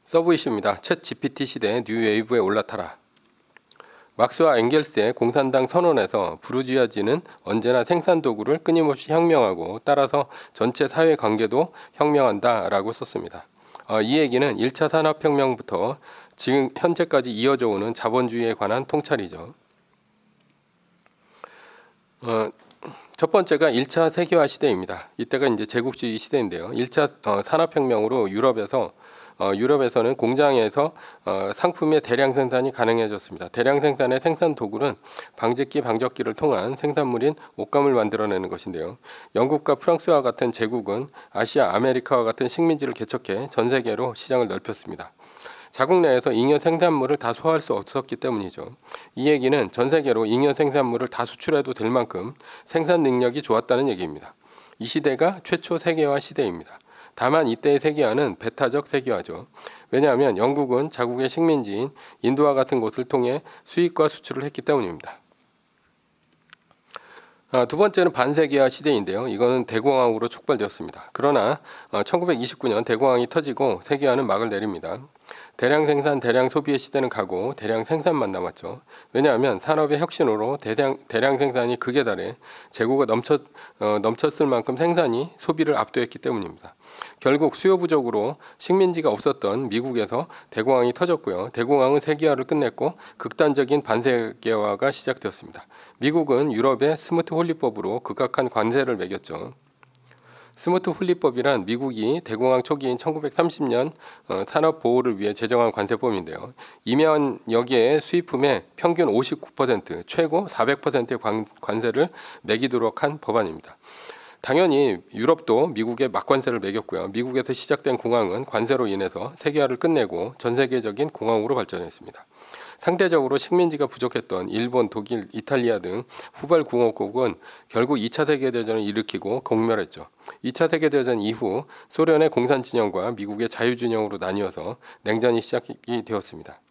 서브 이슈입니다. 챗 GPT 시대 뉴 웨이브에 올라타라. 막스와 엥겔스의 공산당 선언에서 부르주아지는 언제나 생산 도구를 끊임없이 혁명하고 따라서 전체 사회 관계도 혁명한다 라고 썼습니다. 이 얘기는 1차 산업혁명부터 지금 현재까지 이어져 오는 자본주의에 관한 통찰이죠. 첫 번째가 1차 세계화 시대입니다. 이때가 이제 제국주의 시대인데요. 1차 산업혁명으로 유럽에서는 공장에서 상품의 대량 생산이 가능해졌습니다. 대량 생산의 생산 도구는 방직기, 방적기를 통한 생산물인 옷감을 만들어내는 것인데요. 영국과 프랑스와 같은 제국은 아시아, 아메리카와 같은 식민지를 개척해 전 세계로 시장을 넓혔습니다. 자국 내에서 잉여 생산물을 다 소화할 수 없었기 때문이죠. 이 얘기는 전 세계로 잉여 생산물을 다 수출해도 될 만큼 생산 능력이 좋았다는 얘기입니다. 이 시대가 최초 세계화 시대입니다. 다만 이때의 세계화는 배타적 세계화죠. 왜냐하면 영국은 자국의 식민지인 인도와 같은 곳을 통해 수입과 수출을 했기 때문입니다. 두 번째는 반세계화 시대인데요. 이거는 대공황으로 촉발되었습니다. 그러나 1929년 대공황이 터지고 세계화는 막을 내립니다. 대량 생산, 대량 소비의 시대는 가고 대량 생산만 남았죠. 왜냐하면 산업의 혁신으로 대량 생산이 극에 달해 재고가 넘쳤을 만큼 생산이 소비를 압도했기 때문입니다. 결국 수요 부족으로 식민지가 없었던 미국에서 대공황이 터졌고요. 대공황은 세계화를 끝냈고 극단적인 반세계화가 시작되었습니다. 미국은 유럽의 스무트 홀리법으로 극악한 관세를 매겼죠. 스무트 홀리법이란 미국이 대공황 초기인 1930년 산업 보호를 위해 제정한 관세법인데요. 이면 여기에 수입품의 평균 59%, 최고 400%의 관세를 매기도록 한 법안입니다. 당연히 유럽도 미국에 막관세를 매겼고요. 미국에서 시작된 공황은 관세로 인해서 세계화를 끝내고 전 세계적인 공황으로 발전했습니다. 상대적으로 식민지가 부족했던 일본, 독일, 이탈리아 등 후발 공업국은 결국 2차 세계대전을 일으키고 공멸했죠. 2차 세계대전 이후 소련의 공산진영과 미국의 자유진영으로 나뉘어서 냉전이 시작이 되었습니다.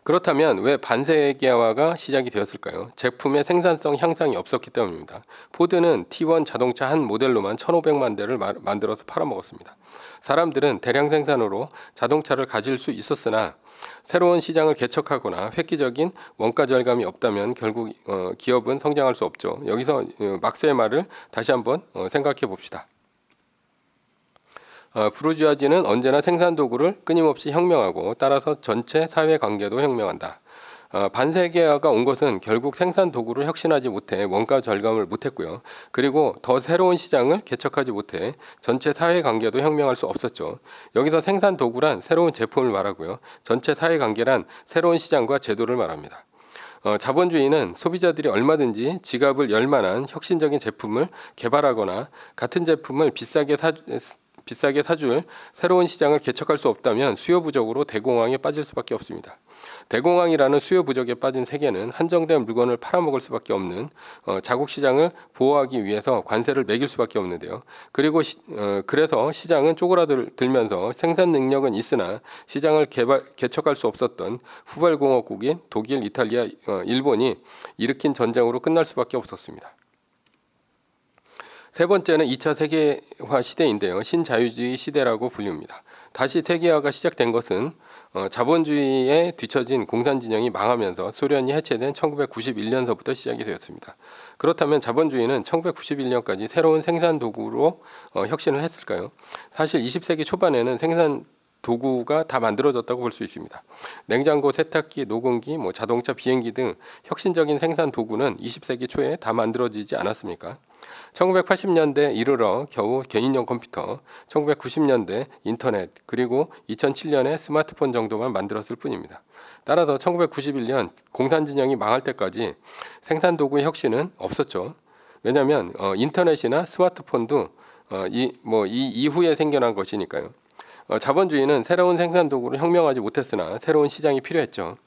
그렇다면 왜 반세계화가 시작이 되었을까요? 제품의 생산성 향상이 없었기 때문입니다. 포드는 T1 자동차 한 모델로만 1,500만 대를 만들어서 팔아먹었습니다. 사람들은 대량 생산으로 자동차를 가질 수 있었으나 새로운 시장을 개척하거나 획기적인 원가 절감이 없다면 결국 기업은 성장할 수 없죠. 여기서 막스의 말을 다시 한번 생각해 봅시다. 부르주아지는 언제나 생산 도구를 끊임없이 혁명하고 따라서 전체 사회 관계도 혁명한다. 반세계화가 온 것은 결국 생산 도구를 혁신하지 못해 원가 절감을 못했고요. 그리고 더 새로운 시장을 개척하지 못해 전체 사회 관계도 혁명할 수 없었죠. 여기서 생산 도구란 새로운 제품을 말하고요. 전체 사회 관계란 새로운 시장과 제도를 말합니다. 자본주의는 소비자들이 얼마든지 지갑을 열 만한 혁신적인 제품을 개발하거나 같은 제품을 비싸게 사줄 새로운 시장을 개척할 수 없다면 수요 부족으로 대공황에 빠질 수밖에 없습니다. 대공황이라는 수요 부족에 빠진 세계는 한정된 물건을 팔아먹을 수밖에 없는 자국 시장을 보호하기 위해서 관세를 매길 수밖에 없는데요. 그리고 그래서 시장은 쪼그라들면서 생산 능력은 있으나 시장을 개척할 수 없었던 후발공업국인 독일, 이탈리아, 일본이 일으킨 전쟁으로 끝날 수밖에 없었습니다. 세 번째는 2차 세계화 시대인데요. 신자유주의 시대라고 불립니다. 다시 세계화가 시작된 것은 자본주의에 뒤처진 공산진영이 망하면서 소련이 해체된 1991년서부터 시작이 되었습니다. 그렇다면 자본주의는 1991년까지 새로운 생산 도구로 혁신을 했을까요? 사실 20세기 초반에는 생산 도구가 다 만들어졌다고 볼 수 있습니다. 냉장고, 세탁기, 녹음기, 자동차, 비행기 등 혁신적인 생산 도구는 20세기 초에 다 만들어지지 않았습니까? 1980년대 이르러 겨우 개인용 컴퓨터, 1990년대 인터넷, 그리고 2007년에 스마트폰 정도만 만들었을 뿐입니다. 따라서 1991년 공산진영이 망할 때까지 생산 도구의 혁신은 없었죠. 왜냐하면 인터넷이나 스마트폰도 이 이후에 생겨난 것이니까요. 자본주의는 새로운 생산 도구를 혁명하지 못했으나 새로운 시장이 필요했죠.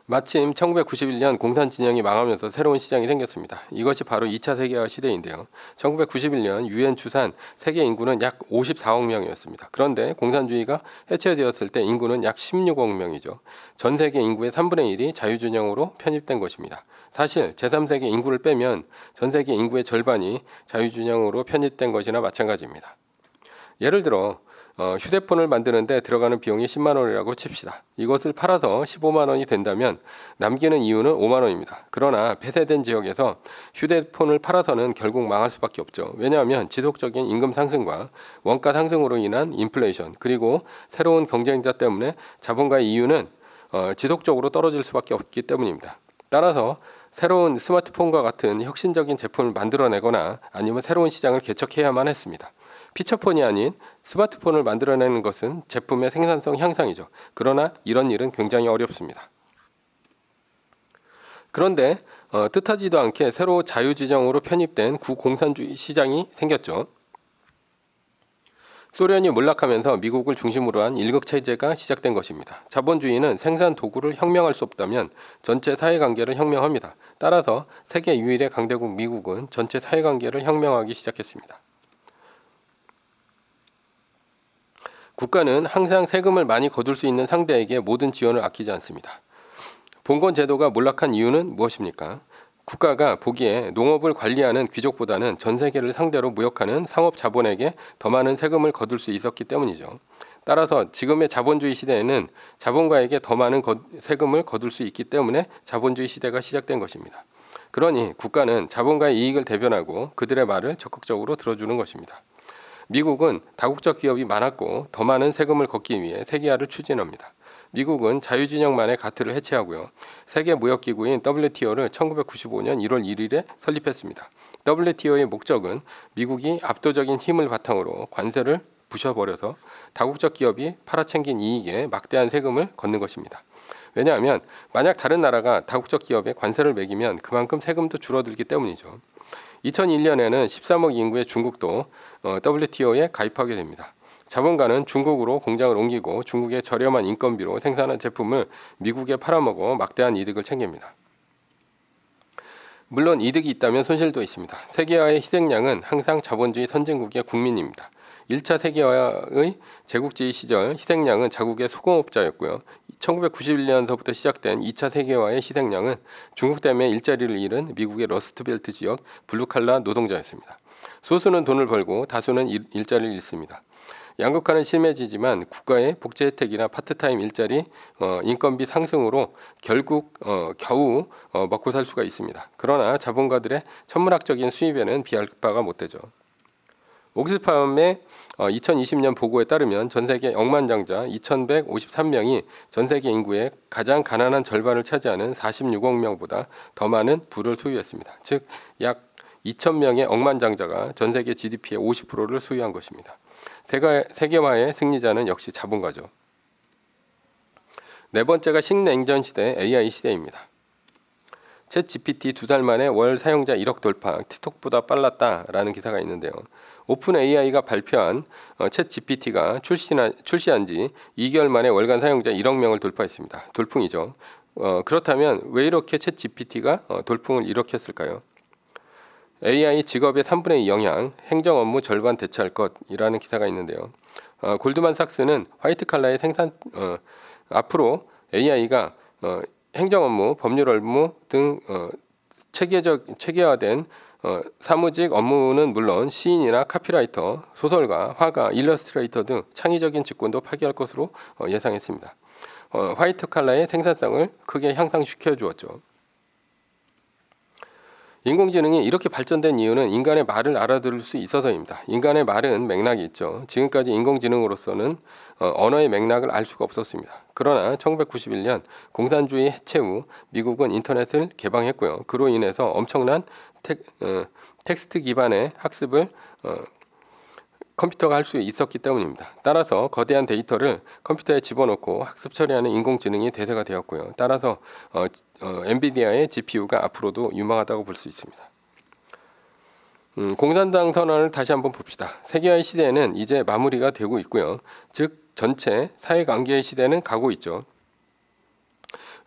마침 1991년 공산진영이 망하면서 새로운 시장이 생겼습니다. 이것이 바로 2차 세계화 시대인데요. 1991년 유엔 추산 세계 인구는 약 54억 명이었습니다. 그런데 공산주의가 해체되었을 때 인구는 약 16억 명이죠. 전 세계 인구의 3분의 1이 자유진영으로 편입된 것입니다. 사실 제3세계 인구를 빼면 전 세계 인구의 절반이 자유진영으로 편입된 것이나 마찬가지입니다. 예를 들어 휴대폰을 만드는데 들어가는 비용이 10만 원이라고 칩시다. 이것을 팔아서 15만 원이 된다면 남기는 이유는 5만 원입니다. 그러나 폐쇄된 지역에서 휴대폰을 팔아서는 결국 망할 수밖에 없죠. 왜냐하면 지속적인 임금 상승과 원가 상승으로 인한 인플레이션, 그리고 새로운 경쟁자 때문에 자본가의 이윤은 지속적으로 떨어질 수밖에 없기 때문입니다. 따라서 새로운 스마트폰과 같은 혁신적인 제품을 만들어내거나 아니면 새로운 시장을 개척해야만 했습니다. 피처폰이 아닌 스마트폰을 만들어내는 것은 제품의 생산성 향상이죠. 그러나 이런 일은 굉장히 어렵습니다. 그런데 뜻하지도 않게 새로 자유지정으로 편입된 구공산주의 시장이 생겼죠. 소련이 몰락하면서 미국을 중심으로 한 일극체제가 시작된 것입니다. 자본주의는 생산 도구를 혁명할 수 없다면 전체 사회관계를 혁명합니다. 따라서 세계 유일의 강대국 미국은 전체 사회관계를 혁명하기 시작했습니다. 국가는 항상 세금을 많이 거둘 수 있는 상대에게 모든 지원을 아끼지 않습니다. 봉건 제도가 몰락한 이유는 무엇입니까? 국가가 보기에 농업을 관리하는 귀족보다는 전 세계를 상대로 무역하는 상업 자본에게 더 많은 세금을 거둘 수 있었기 때문이죠. 따라서 지금의 자본주의 시대에는 자본가에게 더 많은 세금을 거둘 수 있기 때문에 자본주의 시대가 시작된 것입니다. 그러니 국가는 자본가의 이익을 대변하고 그들의 말을 적극적으로 들어주는 것입니다. 미국은 다국적 기업이 많았고 더 많은 세금을 걷기 위해 세계화를 추진합니다. 미국은 자유진영만의 가트를 해체하고요. 세계무역기구인 WTO를 1995년 1월 1일에 설립했습니다. WTO의 목적은 미국이 압도적인 힘을 바탕으로 관세를 부셔버려서 다국적 기업이 팔아챙긴 이익에 막대한 세금을 걷는 것입니다. 왜냐하면 만약 다른 나라가 다국적 기업에 관세를 매기면 그만큼 세금도 줄어들기 때문이죠. 2001년에는 13억 인구의 중국도 WTO에 가입하게 됩니다. 자본가는 중국으로 공장을 옮기고 중국의 저렴한 인건비로 생산한 제품을 미국에 팔아먹어 막대한 이득을 챙깁니다. 물론 이득이 있다면 손실도 있습니다. 세계화의 희생양은 항상 자본주의 선진국의 국민입니다. 1차 세계화의 제국주의 시절 희생양은 자국의 소공업자였고요. 1991년서부터 시작된 2차 세계화의 희생양은 중국 때문에 일자리를 잃은 미국의 러스트벨트 지역 블루칼라 노동자였습니다. 소수는 돈을 벌고 다수는 일자리를 잃습니다. 양극화는 심해지지만 국가의 복지 혜택이나 파트타임 일자리, 인건비 상승으로 결국 겨우 먹고 살 수가 있습니다. 그러나 자본가들의 천문학적인 수입에는 비할 바가 못 되죠. 옥스팜의 2020년 보고에 따르면 전 세계 억만장자 2153명이 전 세계 인구의 가장 가난한 절반을 차지하는 46억 명보다 더 많은 부를 소유했습니다. 즉 약 2,000명의 억만장자가 전 세계 GDP의 50%를 소유한 것입니다. 세계화의 승리자는 역시 자본가죠. 네 번째가 신냉전 시대 AI 시대입니다. 챗 GPT 2달 만에 월 사용자 1억 돌파, 틱톡보다 빨랐다라는 기사가 있는데요. 오픈 AI가 발표한 챗 GPT가 출시한 지 2개월 만에 월간 사용자 1억 명을 돌파했습니다. 돌풍이죠. 그렇다면 왜 이렇게 챗 GPT가 돌풍을 일으켰을까요? AI 직업의 3분의 2 영향, 행정 업무 절반 대체할 것이라는 기사가 있는데요. 골드만삭스는 화이트 칼라의 앞으로 AI가 행정 업무, 법률 업무 등 체계화된 사무직 업무는 물론 시인이나 카피라이터, 소설가, 화가, 일러스트레이터 등 창의적인 직군도 파괴할 것으로 예상했습니다. 화이트 칼라의 생산성을 크게 향상시켜 주었죠. 인공지능이 이렇게 발전된 이유는 인간의 말을 알아들을 수 있어서입니다. 인간의 말은 맥락이 있죠. 지금까지 인공지능으로서는 언어의 맥락을 알 수가 없었습니다. 그러나 1991년 공산주의 해체 후 미국은 인터넷을 개방했고요. 그로 인해서 엄청난 텍스트 기반의 학습을 컴퓨터가 할 수 있었기 때문입니다. 따라서 거대한 데이터를 컴퓨터에 집어넣고 학습 처리하는 인공지능이 대세가 되었고요. 따라서 엔비디아의 GPU가 앞으로도 유망하다고 볼 수 있습니다. 공산당 선언을 다시 한번 봅시다. 세계화의 시대에는 이제 마무리가 되고 있고요. 즉 전체 사회관계의 시대는 가고 있죠.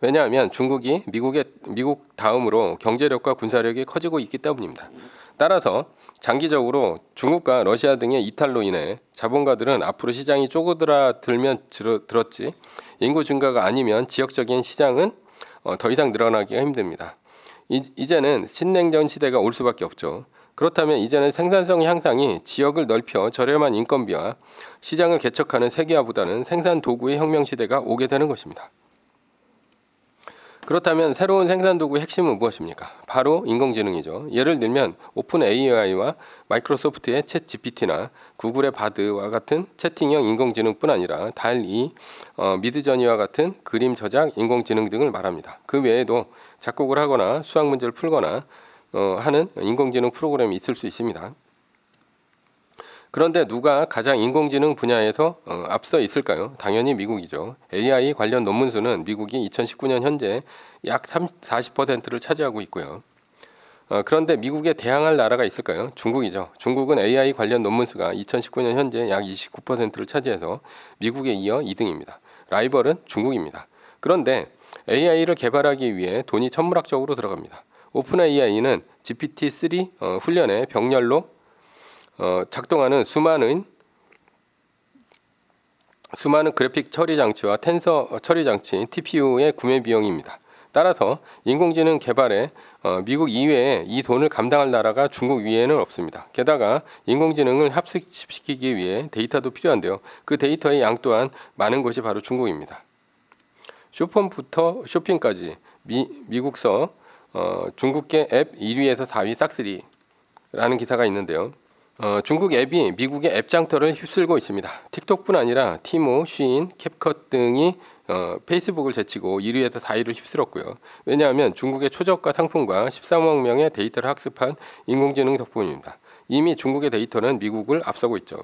왜냐하면 중국이 미국 다음으로 경제력과 군사력이 커지고 있기 때문입니다. 따라서 장기적으로 중국과 러시아 등의 이탈로 인해 자본가들은 앞으로 시장이 쪼그라들면 들었지 인구 증가가 아니면 지역적인 시장은 더 이상 늘어나기가 힘듭니다. 이제는 신냉전 시대가 올 수밖에 없죠. 그렇다면 이제는 생산성 향상이 지역을 넓혀 저렴한 인건비와 시장을 개척하는 세계화보다는 생산 도구의 혁명 시대가 오게 되는 것입니다. 그렇다면 새로운 생산 도구의 핵심은 무엇입니까? 바로 인공지능이죠. 예를 들면 오픈 AI와 마이크로소프트의 챗 GPT나 구글의 바드와 같은 채팅형 인공지능뿐 아니라 달2, 미드저니와 같은 그림 저작 인공지능 등을 말합니다. 그 외에도 작곡을 하거나 수학 문제를 풀거나 하는 인공지능 프로그램이 있을 수 있습니다. 그런데 누가 가장 인공지능 분야에서 앞서 있을까요? 당연히 미국이죠. AI 관련 논문 수는 미국이 2019년 현재 약 40%를 차지하고 있고요. 그런데 미국에 대항할 나라가 있을까요? 중국이죠. 중국은 AI 관련 논문 수가 2019년 현재 약 29%를 차지해서 미국에 이어 2등입니다. 라이벌은 중국입니다. 그런데 AI를 개발하기 위해 돈이 천문학적으로 들어갑니다. 오픈 AI는 GPT-3 훈련의 병렬로 작동하는 수많은 그래픽 처리 장치와 텐서 처리 장치 TPU의 구매 비용입니다. 따라서 인공지능 개발에 미국 이외에 이 돈을 감당할 나라가 중국 위에는 없습니다. 게다가 인공지능을 합숙시키기 위해 데이터도 필요한데요. 그 데이터의 양 또한 많은 것이 바로 중국입니다. 쇼폰부터 쇼핑까지 미국서 중국계 앱 1위에서 4위 싹쓸이라는 기사가 있는데요. 중국 앱이 미국의 앱 장터를 휩쓸고 있습니다. 틱톡뿐 아니라 티모, 쉬인, 캡컷 등이 페이스북을 제치고 1위에서 4위를 휩쓸었고요. 왜냐하면 중국의 초저가 상품과 13억 명의 데이터를 학습한 인공지능 덕분입니다. 이미 중국의 데이터는 미국을 앞서고 있죠.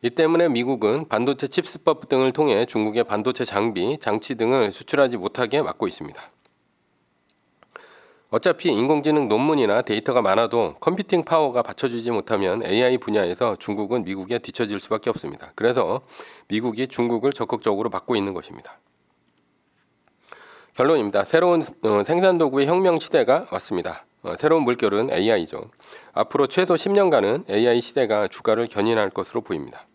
이 때문에 미국은 반도체 칩스법 등을 통해 중국의 반도체 장비, 장치 등을 수출하지 못하게 막고 있습니다. 어차피 인공지능 논문이나 데이터가 많아도 컴퓨팅 파워가 받쳐주지 못하면 AI 분야에서 중국은 미국에 뒤처질 수밖에 없습니다. 그래서 미국이 중국을 적극적으로 막고 있는 것입니다. 결론입니다. 새로운 생산도구의 혁명 시대가 왔습니다. 새로운 물결은 AI죠. 앞으로 최소 10년간은 AI 시대가 주가를 견인할 것으로 보입니다.